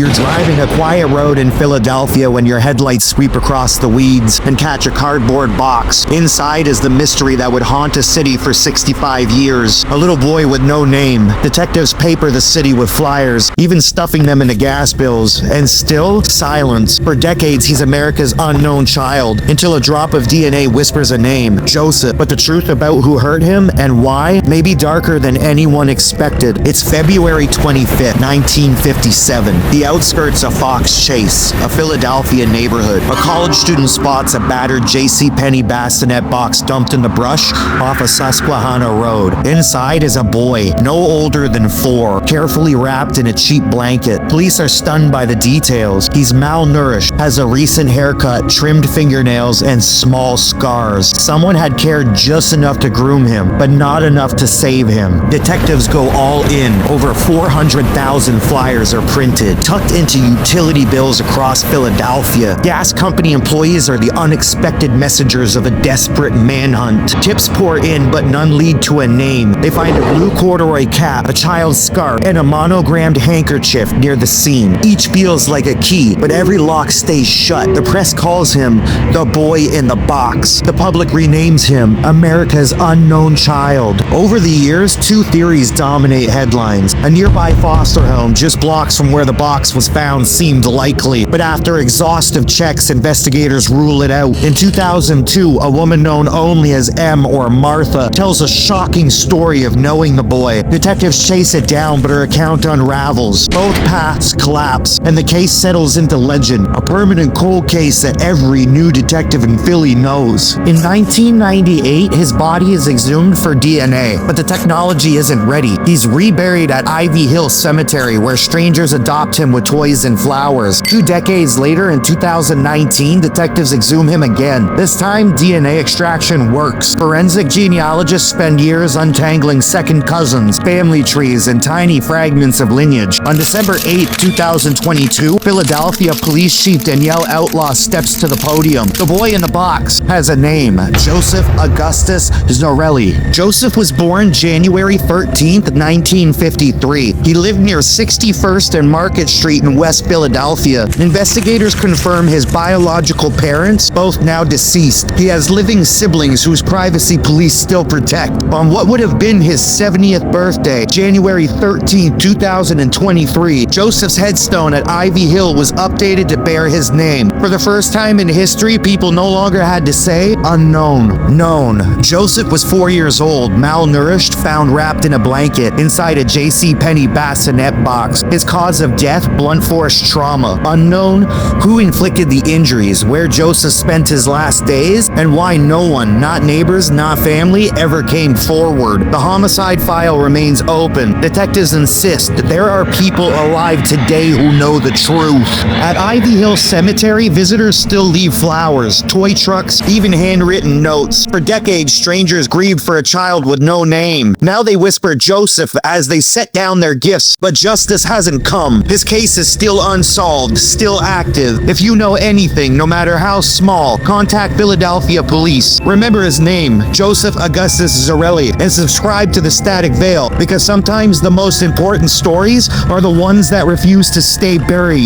You're driving a quiet road in Philadelphia when your headlights sweep across the weeds and catch a cardboard box. Inside is the mystery that would haunt a city for 65 years. A little boy with no name. Detectives paper the city with flyers, even stuffing them into gas bills. And still, silence. For decades, he's America's unknown child, until a drop of DNA whispers a name, Joseph. But the truth about who hurt him and why may be darker than anyone expected. It's February 25th, 1957. The outskirts of Fox Chase, a Philadelphia neighborhood. A college student spots a battered JCPenney bassinet box dumped in the brush off a Susquehanna road. Inside is a boy, no older than 4, carefully wrapped in a cheap blanket. Police are stunned by the details. He's malnourished, has a recent haircut, trimmed fingernails, and small scars. Someone had cared just enough to groom him, but not enough to save him. Detectives go all in. Over 400,000 flyers are printed, tucked into utility bills across Philadelphia. Gas company employees are the unexpected messengers of a desperate manhunt. Tips pour in, but none lead to a name. They find a blue corduroy cap, a child's scarf, and a monogrammed handkerchief near the scene. Each feels like a key, but every lock stays shut. The press calls him the boy in the box. The public renames him America's unknown child. Over the years, 2 theories dominate headlines. A nearby foster home just blocks from where the box was found seemed likely, but after exhaustive checks, investigators rule it out. In 2002, a woman known only as M or Martha tells a shocking story of knowing the boy. Detectives chase it down, but her account unravels. Both paths collapse, and the case settles into legend, a permanent cold case that every new detective in Philly knows. In 1998, his body is exhumed for DNA, but the technology isn't ready. He's reburied at Ivy Hill Cemetery, where strangers adopt him with toys and flowers. 2 decades later, in 2019, detectives exhume him again. This time, DNA extraction works. Forensic genealogists spend years untangling second cousins, family trees, and tiny fragments of lineage. On December 8, 2022, Philadelphia Police Chief Danielle Outlaw steps to the podium. The boy in the box has a name, Joseph Augustus Zarelli. Joseph was born January 13th, 1953. He lived near 61st and Market Street in West Philadelphia. Investigators confirm his biological parents, both now deceased. He has living siblings whose privacy police still protect. On what would have been his 70th birthday, January 13, 2023, Joseph's headstone at Ivy Hill was updated to bear his name. For the first time in history, people no longer had to say unknown, known. Joseph was 4 years old, malnourished, found wrapped in a blanket inside a JCPenney bassinet box. His cause of death, blunt force trauma. Unknown, who inflicted the injuries, where Joseph spent his last days, and why no one, not neighbors, not family, ever came forward. The homicide file remains open. Detectives insist that there are people alive today who know the truth. At Ivy Hill Cemetery, visitors still leave flowers, toy trucks, even handwritten notes. For decades, strangers grieved for a child with no name. Now they whisper Joseph as they set down their gifts, but justice hasn't come. His case is still unsolved, still active. If you know anything, no matter how small, contact Philadelphia Police. Remember his name, Joseph Augustus Zarelli, and subscribe to the Static Veil, because sometimes the most important stories are the ones that refuse to stay buried.